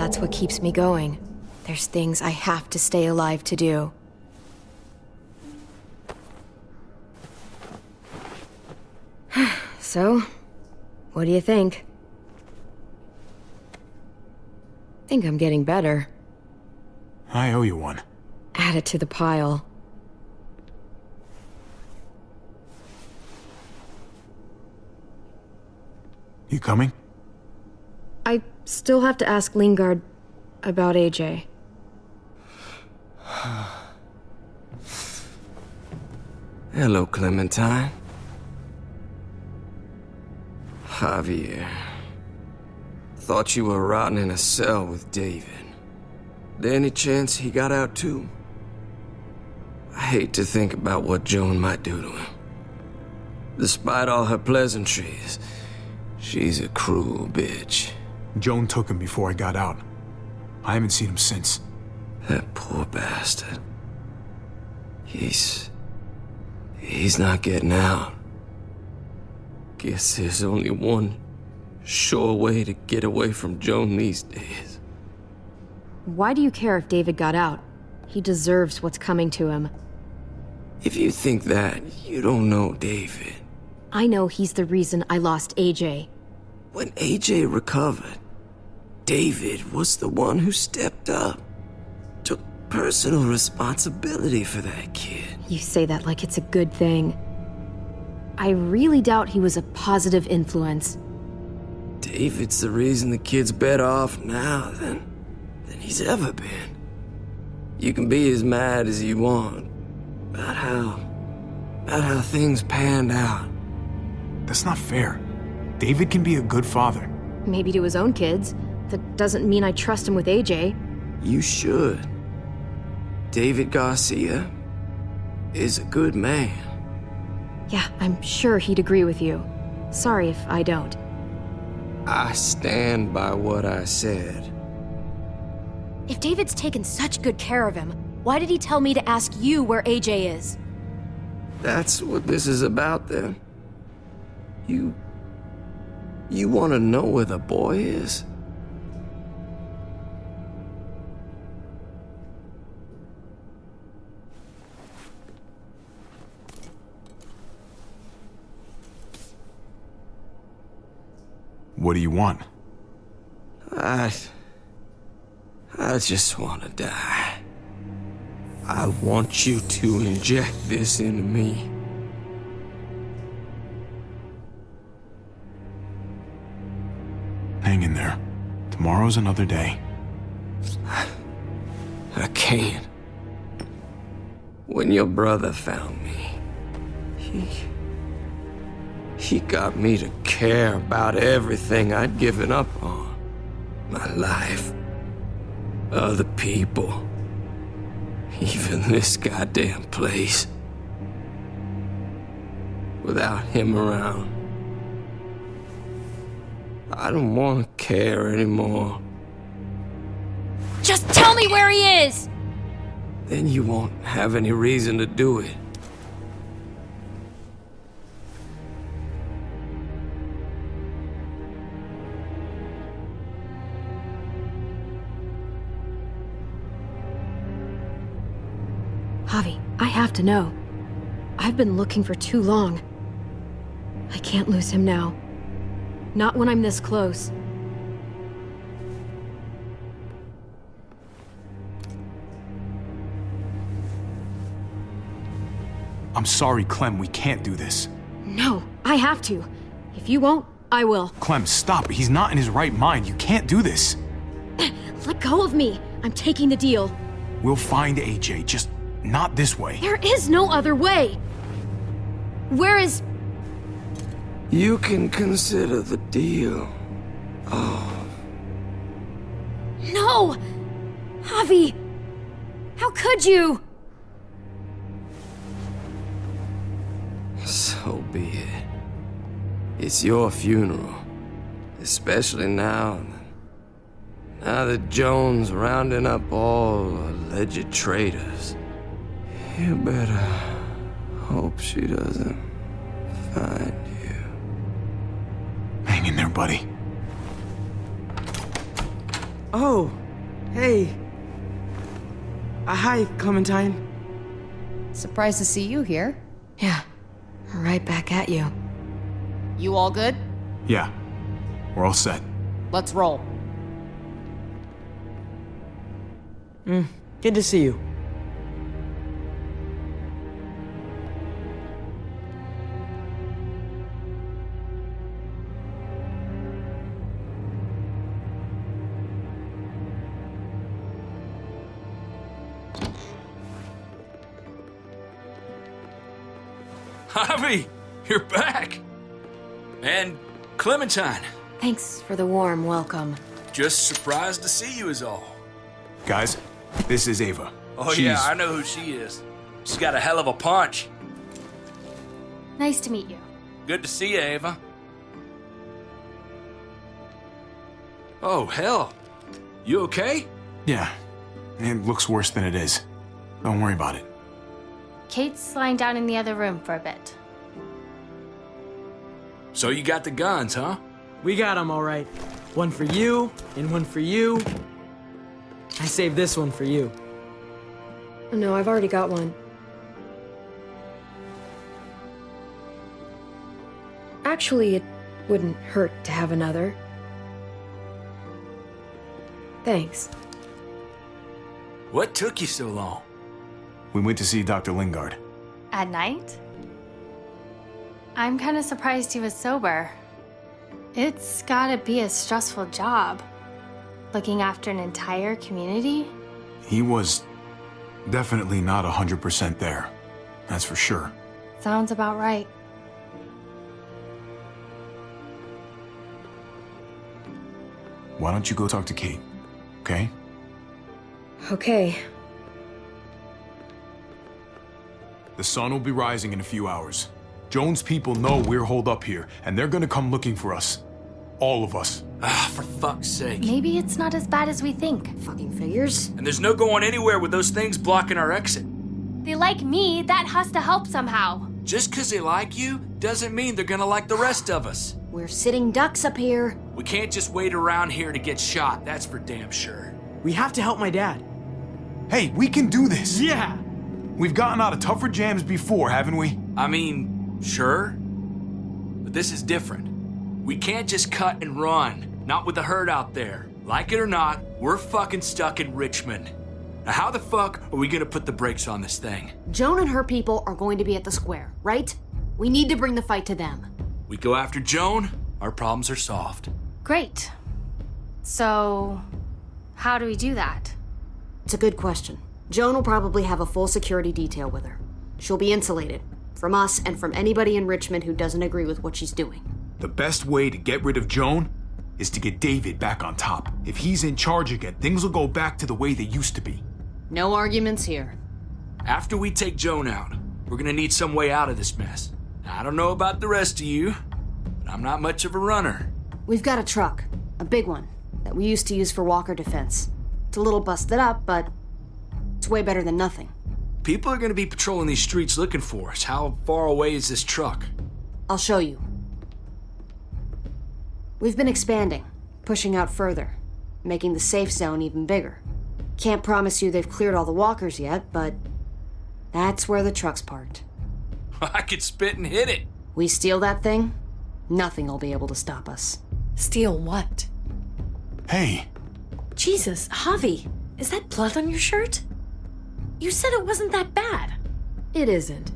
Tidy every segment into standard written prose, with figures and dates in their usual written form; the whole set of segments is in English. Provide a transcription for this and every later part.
That's what keeps me going. There's things I have to stay alive to do. So, what do you think? Think I'm getting better. I owe you one. Add it to the pile. You coming? I still have to ask Lingard about AJ. Hello, Clementine. Javier. Thought you were rotting in a cell with David. There any chance he got out too? I hate to think about what Joan might do to him. Despite all her pleasantries, she's a cruel bitch. Joan took him before I got out. I haven't seen him since. That poor bastard. He's not getting out. Guess there's only one sure way to get away from Joan these days. Why do you care if David got out? He deserves what's coming to him. If you think that, you don't know David. I know he's the reason I lost AJ. When AJ recovered, David was the one who stepped up. Took personal responsibility for that kid. You say that like it's a good thing. I really doubt he was a positive influence. David's the reason the kid's better off now than he's ever been. You can be as mad as you want about how things panned out. That's not fair. David can be a good father. Maybe to his own kids. That doesn't mean I trust him with AJ. You should. David Garcia is a good man. Yeah, I'm sure he'd agree with you. Sorry if I don't. I stand by what I said. If David's taken such good care of him, why did he tell me to ask you where AJ is? That's what this is about, then. You want to know where the boy is? What do you want? I just want to die. I want you to inject this into me. Hang in there. Tomorrow's another day. I can't. When your brother found me, he got me to care about everything I'd given up on. My life. Other people. Even this goddamn place. Without him around, I don't want to care anymore. Just tell me where he is! Then you won't have any reason to do it. Javi, I have to know. I've been looking for too long. I can't lose him now. Not when I'm this close. I'm sorry, Clem, we can't do this. No, I have to. If you won't, I will. Clem, stop. He's not in his right mind. You can't do this. Let go of me. I'm taking the deal. We'll find AJ, just not this way. There is no other way. Where is... You can consider the deal. Oh. No! Javi! How could you? So be it. It's your funeral. Especially now that Joan's rounding up all alleged traitors. You better hope she doesn't find you. Hang in there, buddy. Oh, hey. Hi, Clementine. Surprised to see you here. Yeah, right back at you. You all good? Yeah, we're all set. Let's roll. Good to see you. Javi, you're back! And Clementine, Thanks for the warm welcome. just surprised to see you is all. Guys, this is Ava. Oh She's- yeah, I know who she is. She's got a hell of a punch. Nice to meet you. Good to see you, Ava. Oh, hell. You okay? Yeah, it looks worse than it is. Don't worry about it. Kate's lying down in the other room for a bit. So you got the guns, huh? We got them all right. One for you, and one for you. I saved this one for you. No, I've already got one. Actually, it wouldn't hurt to have another. Thanks. What took you so long? We went to see Dr. Lingard. At night? I'm kind of surprised he was sober. It's gotta be a stressful job. Looking after an entire community? He was definitely not 100% there. That's for sure. Sounds about right. Why don't you go talk to Kate, okay? Okay. The sun will be rising in a few hours. Joan's people know we're holed up here, and they're gonna come looking for us. All of us. Ah, for fuck's sake. Maybe it's not as bad as we think. Fucking figures. And there's no going anywhere with those things blocking our exit. They like me, that has to help somehow. Just 'cause they like you doesn't mean they're gonna like the rest of us. We're sitting ducks up here. We can't just wait around here to get shot, that's for damn sure. We have to help my dad. Hey, we can do this! Yeah! We've gotten out of tougher jams before, haven't we? I mean, sure. But this is different. We can't just cut and run. Not with the herd out there. Like it or not, we're fucking stuck in Richmond. Now how the fuck are we gonna put the brakes on this thing? Joan and her people are going to be at the square, right? We need to bring the fight to them. We go after Joan, our problems are solved. Great. So, how do we do that? It's a good question. Joan will probably have a full security detail with her. She'll be insulated. From us and from anybody in Richmond who doesn't agree with what she's doing. The best way to get rid of Joan is to get David back on top. If he's in charge again, things will go back to the way they used to be. No arguments here. After we take Joan out, we're gonna need some way out of this mess. Now, I don't know about the rest of you, but I'm not much of a runner. We've got a truck. A big one. That we used to use for walker defense. It's a little busted up, but it's way better than nothing. People are gonna be patrolling these streets looking for us. How far away is this truck? I'll show you. We've been expanding, pushing out further, making the safe zone even bigger. Can't promise you they've cleared all the walkers yet, but that's where the truck's parked. I could spit and hit it. We steal that thing, nothing will be able to stop us. Steal what? Hey, Jesus, Javi, is that blood on your shirt? You said it wasn't that bad. It isn't.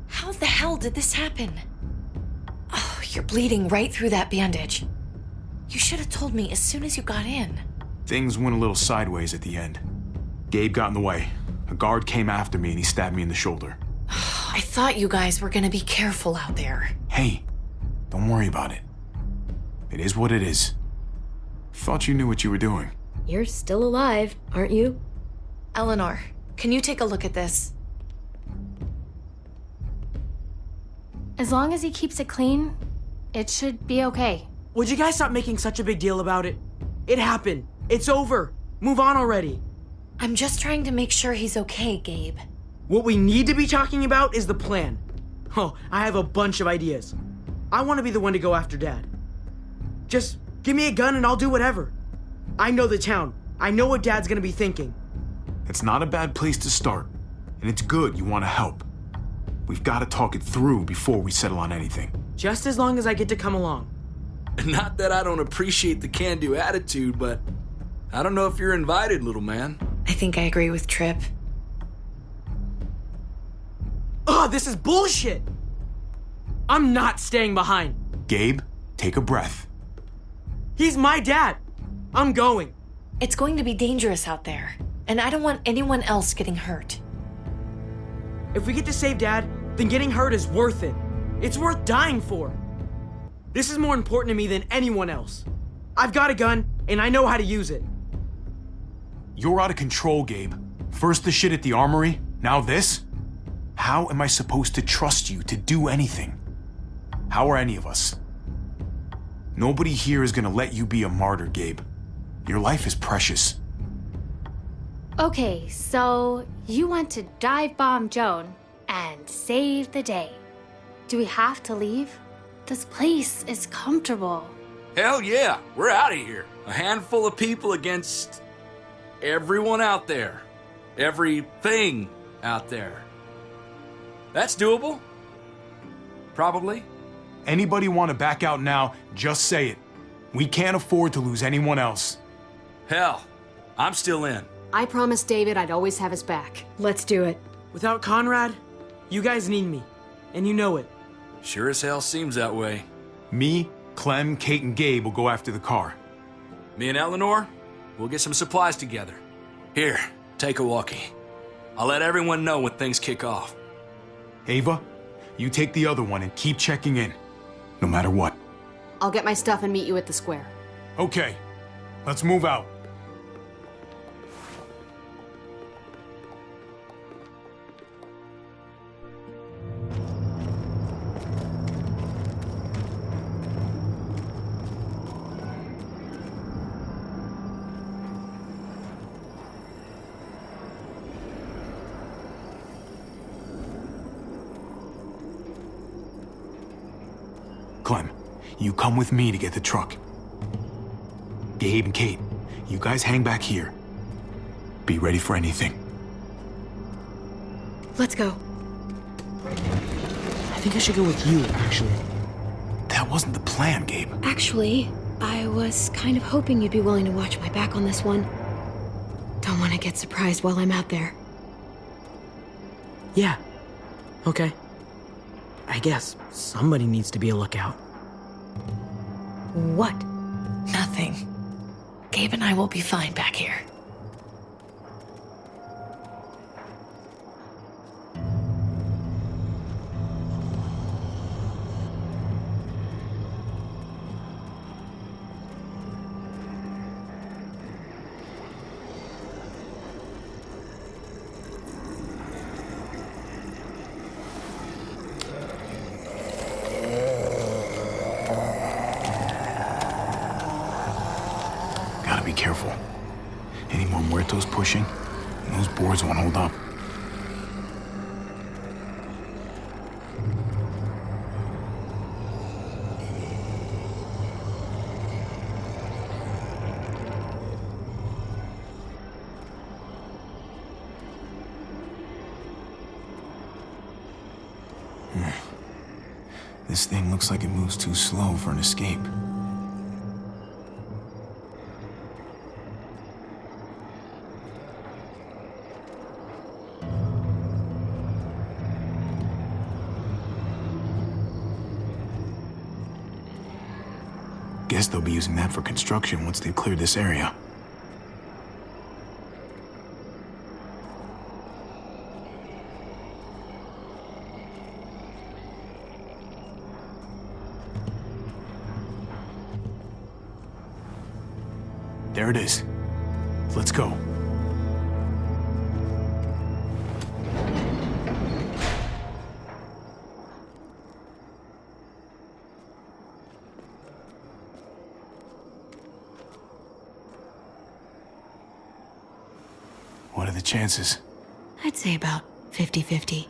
How the hell did this happen? Oh, you're bleeding right through that bandage. You should have told me as soon as you got in. things went a little sideways at the end. Gabe got in the way. A guard came after me and he stabbed me in the shoulder. I thought you guys were gonna be careful out there. Hey, don't worry about it. It is what it is. Thought you knew what you were doing. You're still alive, aren't you? Eleanor, can you take a look at this? As long as he keeps it clean, it should be okay. Would you guys stop making such a big deal about it? It happened. It's over. Move on already. I'm just trying to make sure he's okay, Gabe. What we need to be talking about is the plan. Oh, I have a bunch of ideas. I want to be the one to go after Dad. Just give me a gun and I'll do whatever. I know the town. I know what Dad's gonna be thinking. It's not a bad place to start, and it's good you want to help. We've got to talk it through before we settle on anything. Just as long as I get to come along. Not that I don't appreciate the can-do attitude, but I don't know if you're invited, little man. I think I agree with Tripp. Ugh, this is bullshit! I'm not staying behind. Gabe, take a breath. He's my dad. I'm going. It's going to be dangerous out there, and I don't want anyone else getting hurt. If we get to save Dad, then getting hurt is worth it. It's worth dying for. This is more important to me than anyone else. I've got a gun, and I know how to use it. You're out of control, Gabe. First the shit at the armory, now this? How am I supposed to trust you to do anything? How are any of us? Nobody here is gonna let you be a martyr, Gabe. Your life is precious. Okay, so you want to dive bomb Joan and save the day. Do we have to leave? This place is comfortable. Hell yeah, we're out of here. A handful of people against everyone out there. Everything out there. That's doable. Probably. Anybody want to back out now, just say it. We can't afford to lose anyone else. Hell, I'm still in. I promised David I'd always have his back. Let's do it. Without Conrad, you guys need me, and you know it. Sure as hell seems that way. Me, Clem, Kate, and Gabe will go after the car. Me and Eleanor, we'll get some supplies together. Here, take a walkie. I'll let everyone know when things kick off. Ava, you take the other one and keep checking in, no matter what. I'll get my stuff and meet you at the square. Okay, let's move out. Clem, you come with me to get the truck. Gabe and Kate, you guys hang back here. Be ready for anything. Let's go. I think I should go with you, actually. That wasn't the plan, Gabe. Actually, I was kind of hoping you'd be willing to watch my back on this one. Don't want to get surprised while I'm out there. Yeah. Okay. I guess somebody needs to be a lookout. What? Nothing. Gabe and I will be fine back here. Gotta be careful. Any more muertos pushing, and those boards won't hold up. This thing looks like it moves too slow for an escape. Guess they'll be using that for construction once they've cleared this area. There it is. Let's go. What are the chances? I'd say about 50-50.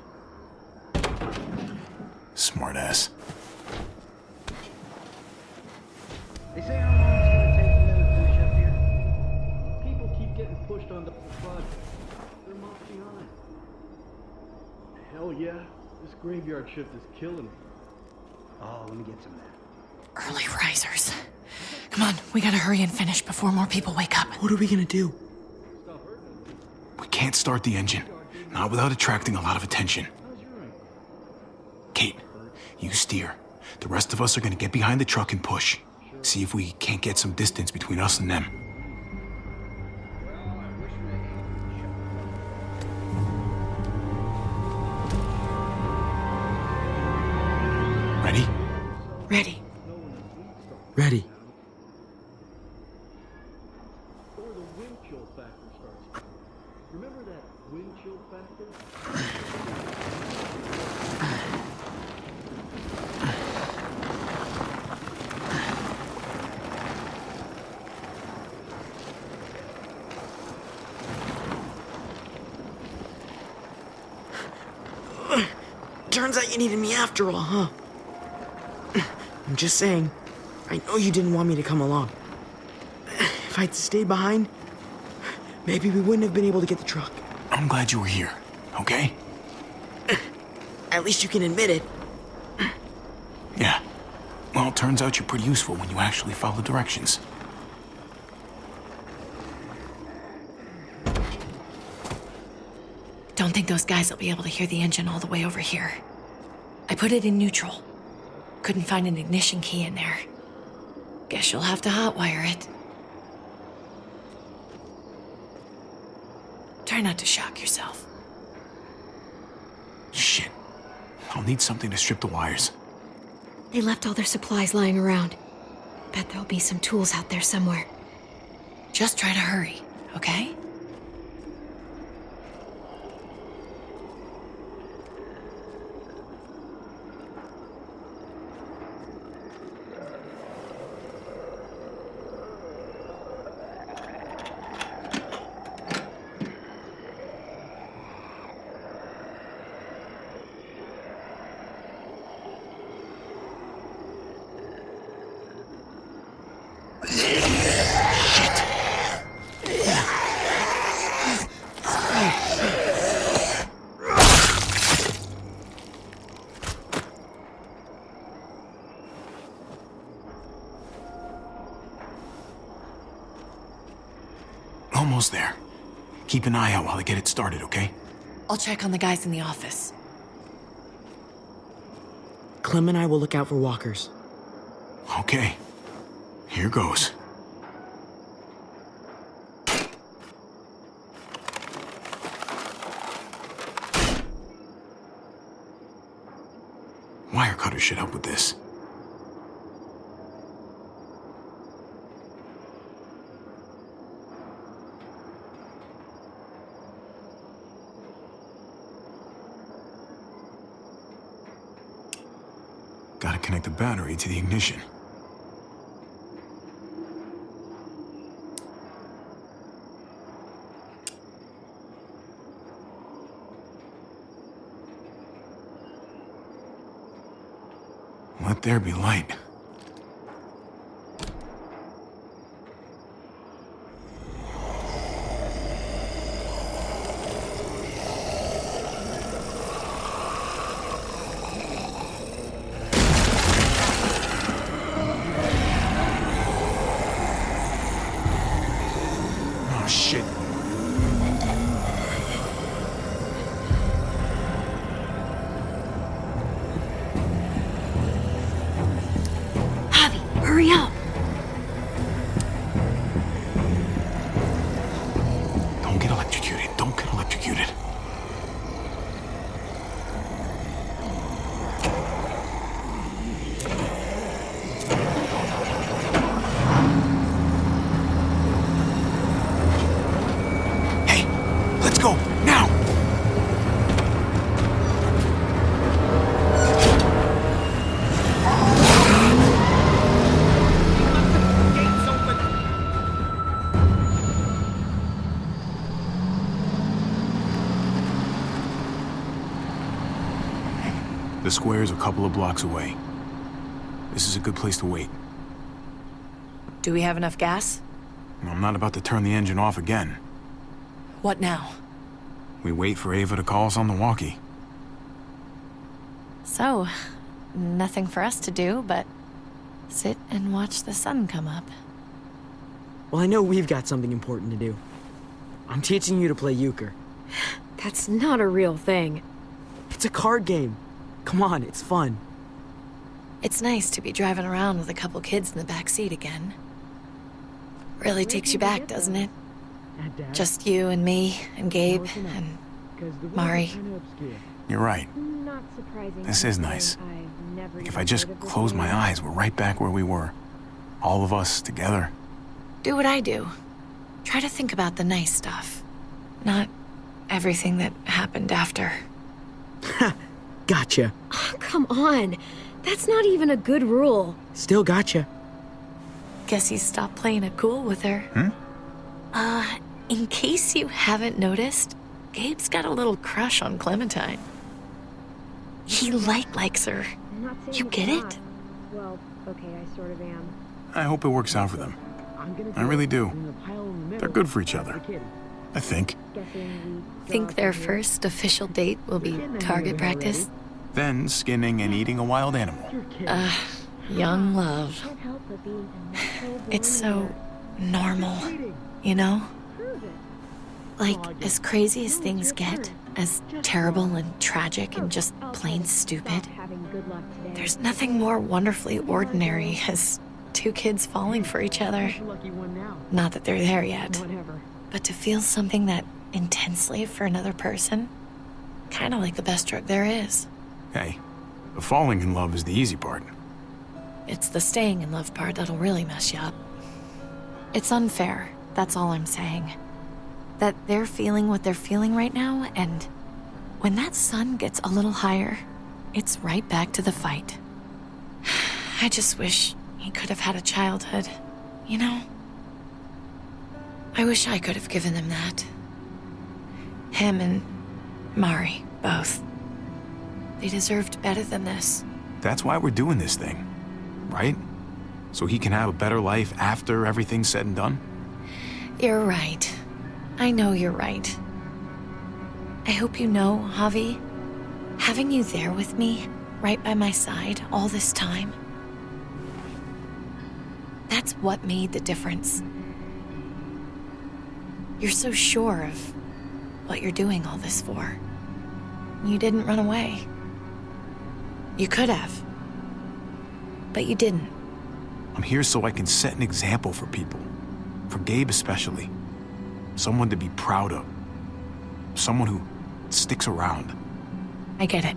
Smartass. They say how long it's gonna take for them to finish up here? pushed on the project. They're months behind. Hell yeah, this graveyard shift is killing me. Oh, let me get some of that. Early risers. Come on, we gotta hurry and finish before more people wake up. What are we gonna do? We can't start the engine. Not without attracting a lot of attention. Kate, you steer. The rest of us are gonna get behind the truck and push. See if we can't get some distance between us and them. Ready? Ready. Ready. Or the wind chill factor starts. Remember that wind chill factor? Turns out you needed me after all, huh? I'm just saying, I know you didn't want me to come along. If I'd stayed behind, maybe we wouldn't have been able to get the truck. I'm glad you were here, okay? At least you can admit it. Yeah. Well, it turns out you're pretty useful when you actually follow directions. Don't think those guys will be able to hear the engine all the way over here. I put it in neutral. Couldn't find an ignition key in there. Guess you'll have to hotwire it. Try not to shock yourself. Shit. I'll need something to strip the wires. They left all their supplies lying around. Bet there'll be some tools out there somewhere. Just try to hurry, okay? Almost there. Keep an eye out while I get it started, okay? I'll check on the guys in the office. Clem and I will look out for walkers. Okay. Here goes. Wire cutter should help with this. Gotta connect the battery to the ignition. Let there be light. Oh, shit. Javi, hurry up! Don't get electrocuted. Don't get electrocuted. Hey, let's go, now! The square's a couple of blocks away. This is a good place to wait. Do we have enough gas? I'm not about to turn the engine off again. What now? We wait for Ava to call us on the walkie. So, nothing for us to do but sit and watch the sun come up. Well, I know we've got something important to do. I'm teaching you to play euchre. That's not a real thing. It's a card game. Come on, it's fun. It's nice to be driving around with a couple kids in the back seat again. Really takes you back, doesn't it? Just you and me and Gabe and Mari. You're right. This is nice. Like if I just close my eyes, we're right back where we were. All of us together. Do what I do. Try to think about the nice stuff. Not everything that happened after. Gotcha. Oh, come on. That's not even a good rule. Still gotcha. Guess he stopped playing it cool with her. In case you haven't noticed, Gabe's got a little crush on Clementine. He likes her. You get it? Well, okay, I sort of am. I hope it works out for them. I really do. They're good for each other. I think. Think their first official date will be target practice? Then skinning and eating a wild animal. Young love. It's so normal, you know? Like, as crazy as things get, as terrible and tragic and just plain stupid, there's nothing more wonderfully ordinary as two kids falling for each other. Not that they're there yet, but to feel something that intensely for another person, kind of like the best drug there is. Hey, the falling in love is the easy part. It's the staying in love part that'll really mess you up. It's unfair, that's all I'm saying. That they're feeling what they're feeling right now, and when that sun gets a little higher, it's right back to the fight. I just wish he could have had a childhood, you know? I wish I could have given them that. Him and Mari, both. They deserved better than this. That's why we're doing this thing, right? So he can have a better life after everything's said and done? You're right. I know you're right. I hope you know, Javi, having you there with me, right by my side all this time, that's what made the difference. You're so sure of what you're doing all this for. You didn't run away. You could have, but you didn't. I'm here so I can set an example for people. For Gabe especially. Someone to be proud of. Someone who sticks around. I get it.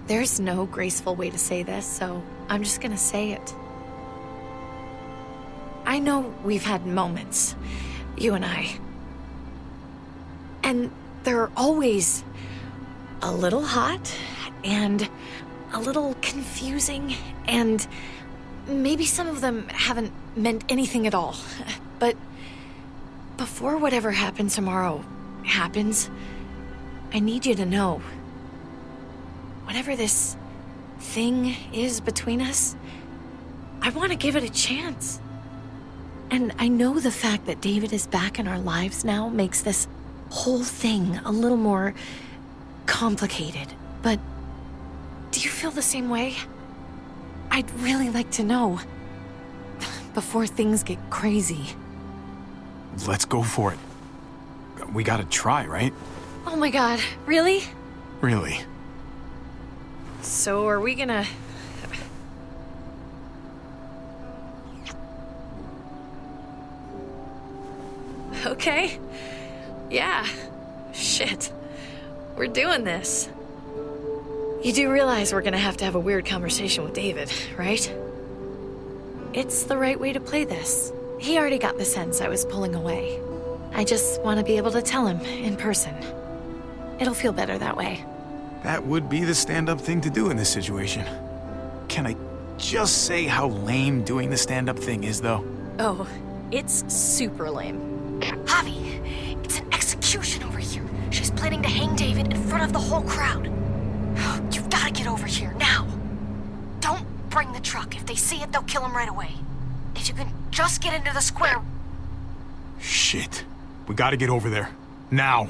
There's no graceful way to say this, so I'm just gonna say it. I know we've had moments, you and I. And they're always a little hot and a little confusing, and maybe some of them haven't meant anything at all. But before whatever happens tomorrow happens, I need you to know, whatever this thing is between us, I want to give it a chance. And I know the fact that David is back in our lives now makes this whole thing a little more complicated. But do you feel the same way? I'd really like to know before things get crazy. Let's go for it. We gotta try, right? Oh my god, really? Really. So are we gonna... Okay. Yeah. Shit. We're doing this. You do realize we're gonna have to have a weird conversation with David, right? It's the right way to play this. He already got the sense I was pulling away. I just want to be able to tell him in person. It'll feel better that way. That would be the stand-up thing to do in this situation. Can I just say how lame doing the stand-up thing is, though? Oh, it's super lame. Javi, it's an execution over here. She's planning to hang David in front of the whole crowd. You've got to get over here, now. Don't bring the truck. If they see it, they'll kill him right away. If you can just get into the square... Shit. We gotta get over there. Now.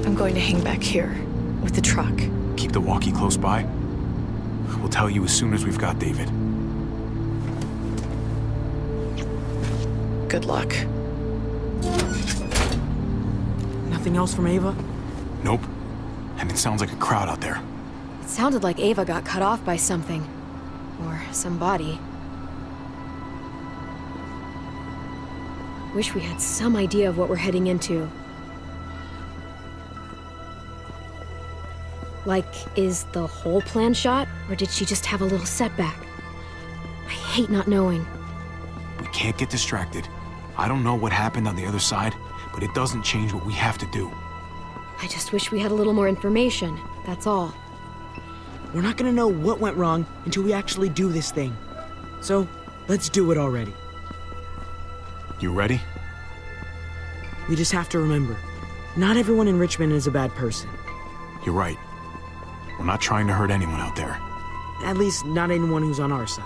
I'm going to hang back here with the truck. Keep the walkie close by. We'll tell you as soon as we've got David. Good luck. Nothing else from Ava? Nope. And it sounds like a crowd out there. It sounded like Ava got cut off by something. Or somebody. Wish we had some idea of what we're heading into. Like, is the whole plan shot? Or did she just have a little setback? I hate not knowing. We can't get distracted. I don't know what happened on the other side, but it doesn't change what we have to do. I just wish we had a little more information, that's all. We're not gonna know what went wrong until we actually do this thing. So, let's do it already. You ready? We just have to remember, not everyone in Richmond is a bad person. You're right. We're not trying to hurt anyone out there. At least, not anyone who's on our side.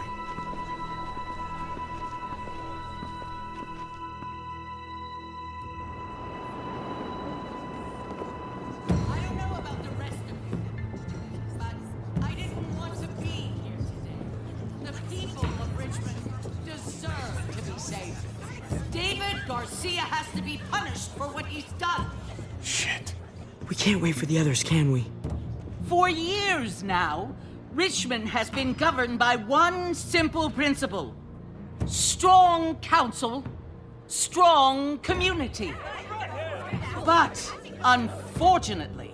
I don't know about the rest of you, but I didn't want to be here today. The people of Richmond deserve to be safe. David Garcia has to be punished for what he's done. Shit. We can't wait for the others, can we? For years now, Richmond has been governed by one simple principle. Strong council, strong community. But, unfortunately,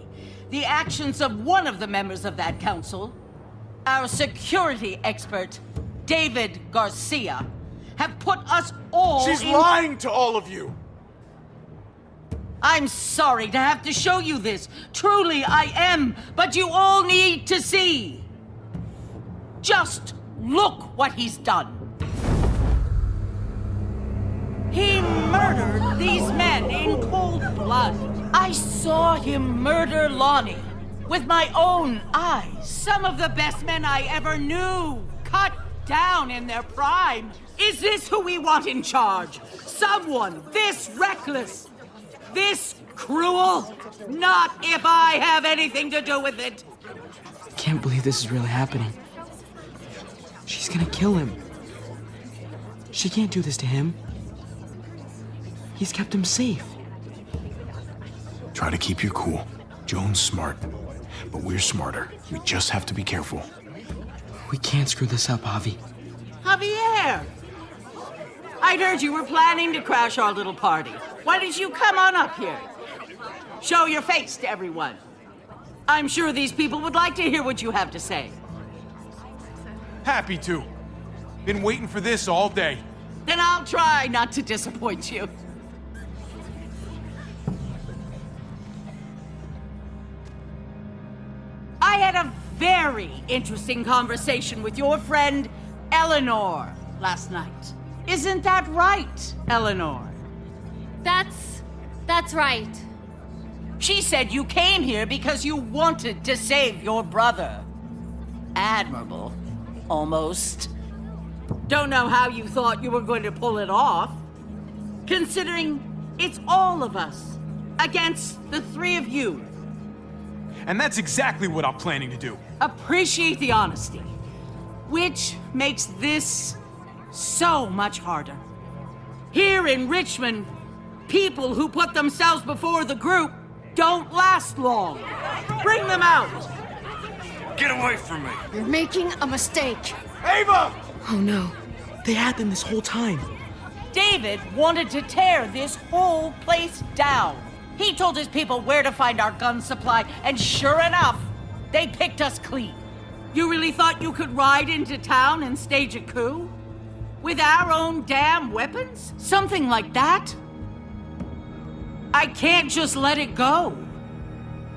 the actions of one of the members of that council, our security expert, David Garcia, have put us all She's lying to all of you! I'm sorry to have to show you this. Truly, I am. But you all need to see. Just look what he's done. He murdered these men in cold blood. I saw him murder Lonnie with my own eyes. Some of the best men I ever knew, cut down in their prime. Is this who we want in charge? Someone this reckless? This cruel? Not if I have anything to do with it. Can't believe this is really happening. She's gonna kill him. She can't do this to him. He's kept him safe. Try to keep your cool. Joan's smart, but we're smarter. We just have to be careful. We can't screw this up, Javi. Javier! I'd heard you were planning to crash our little party. Why did you come on up here? Show your face to everyone. I'm sure these people would like to hear what you have to say. Happy to. Been waiting for this all day. Then I'll try not to disappoint you. I had a very interesting conversation with your friend Eleanor last night. Isn't that right, Eleanor? That's right. She said you came here because you wanted to save your brother. Admirable. Almost. Don't know how you thought you were going to pull it off. Considering it's all of us against the three of you. And that's exactly what I'm planning to do. Appreciate the honesty. Which makes this so much harder. Here in Richmond, people who put themselves before the group don't last long. Bring them out. Get away from me! You're making a mistake. Ava! Oh no. They had them this whole time. David wanted to tear this whole place down. He told his people where to find our gun supply, and sure enough, they picked us clean. You really thought you could ride into town and stage a coup? With our own damn weapons? Something like that? I can't just let it go.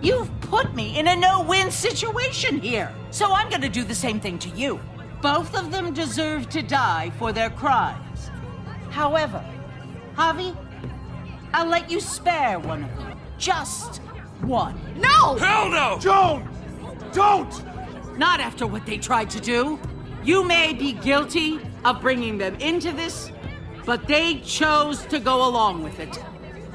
You've put me in a no-win situation here, so I'm gonna do the same thing to you. Both of them deserve to die for their crimes. However, Javi, I'll let you spare one of them. Just one. No! Hell no! Joan! Don't! Not after what they tried to do. You may be guilty of bringing them into this, but they chose to go along with it.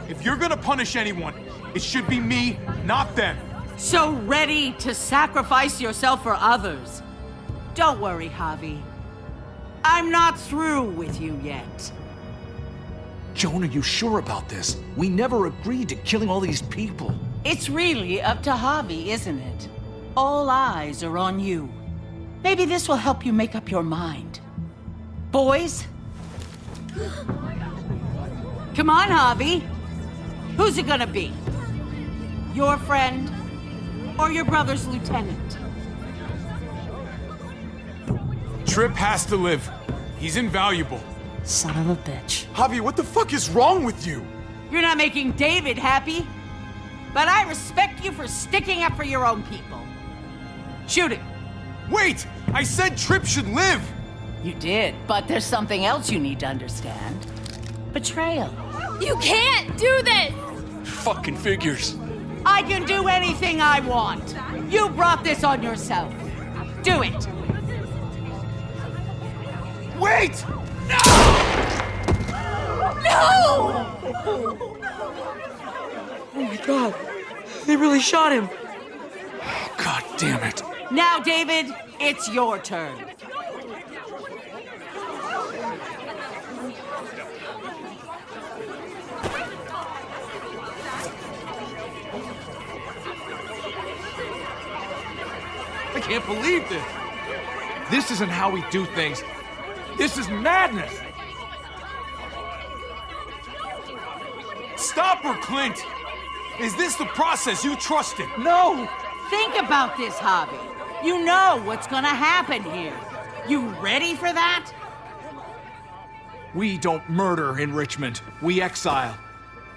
If you're gonna punish anyone, it should be me, not them. So ready to sacrifice yourself for others. Don't worry, Javi. I'm not through with you yet. Joan, are you sure about this? We never agreed to killing all these people. It's really up to Javi, isn't it? All eyes are on you. Maybe this will help you make up your mind. Boys? Come on, Javi. Who's it gonna be? Your friend or your brother's lieutenant? Trip has to live. He's invaluable. Son of a bitch. Javi, what the fuck is wrong with you? You're not making David happy, but I respect you for sticking up for your own people. Shoot him. Wait! I said Trip should live! You did, but there's something else you need to understand. Betrayal. You can't do this! Fucking figures. I can do anything I want. You brought this on yourself. Do it. Wait! No! Oh my god. They really shot him. God damn it. Now, David, it's your turn. I can't believe this. This isn't how we do things. This is madness. Stop her, Clint! Is this the process you trusted? No! Think about this, Javi. You know what's gonna happen here. You ready for that? We don't murder in Richmond. We exile.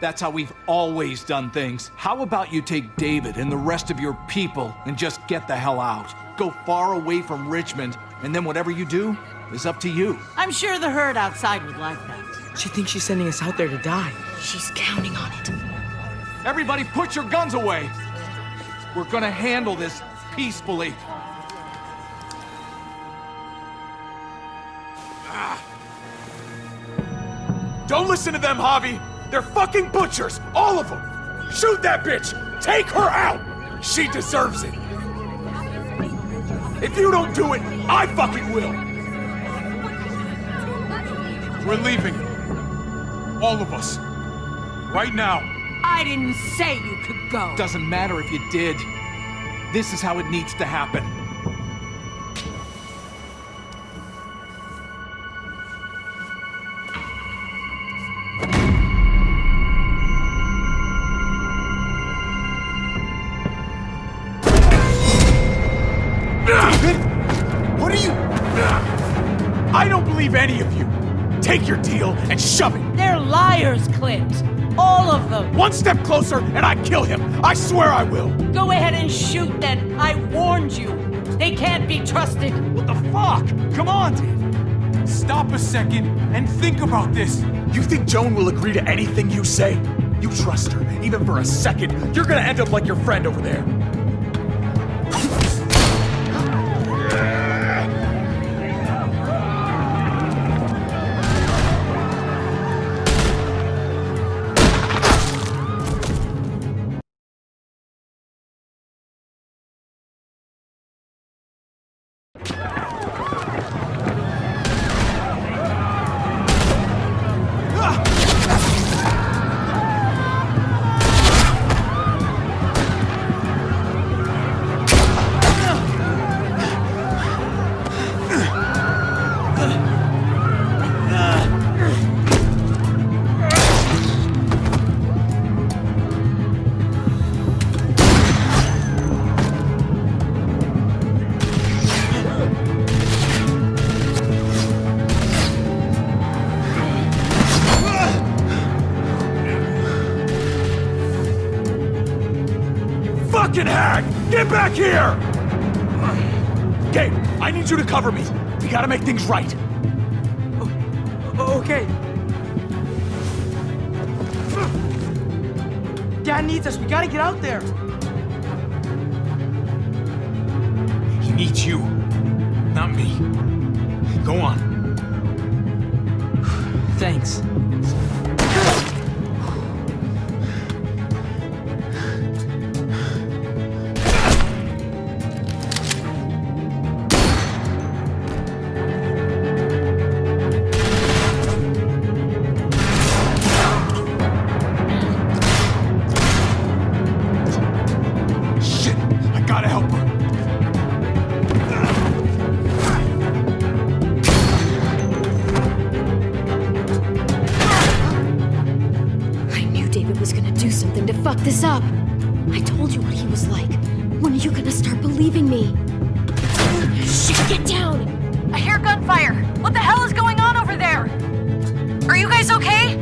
That's how we've always done things. How about you take David and the rest of your people and just get the hell out? Go far away from Richmond, and then whatever you do is up to you. I'm sure the herd outside would like that. She thinks she's sending us out there to die. She's counting on it. Everybody put your guns away! We're gonna handle this peacefully. Don't listen to them, Javi! They're fucking butchers! All of them! Shoot that bitch! Take her out! She deserves it! If you don't do it, I fucking will! We're leaving. All of us. Right now. I didn't say you could go. Doesn't matter if you did. This is how it needs to happen. David? What are you... I don't believe any of you. Take your deal and shove it. They're liars, Clint. All of them. One step closer and I kill him. I swear I will. Go ahead and shoot then. I warned you. They can't be trusted. What the fuck? Come on, Dave. Stop a second and think about this. You think Joan will agree to anything you say? You trust her, even for a second. You're gonna end up like your friend over there. Fucking hag! Get back here! Gabe, I need you to cover me. We gotta make things right. Okay. Dad needs us. We gotta get out there. He needs you, not me. Go on. Thanks. Shit, I gotta help her. I knew David was gonna do something to fuck this up. I told you what he was like. When are you gonna start believing me? Shit, get down! I hear gunfire. What the hell is going on over there? Are you guys okay?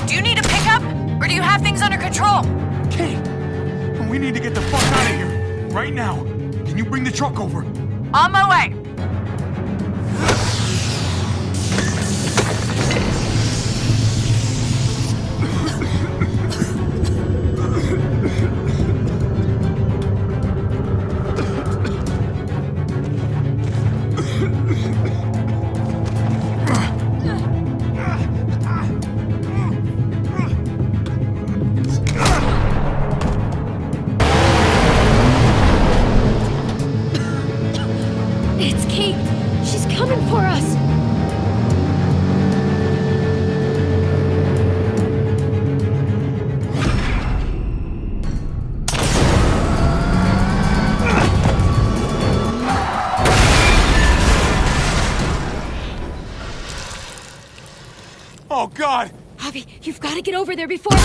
Do you need a pickup? Or do you have things under control? Kate, we need to get the fuck out of here. Right now. Can you bring the truck over? On my way. It's Kate! She's coming for us! Oh, God! Javi, you've got to get over there before...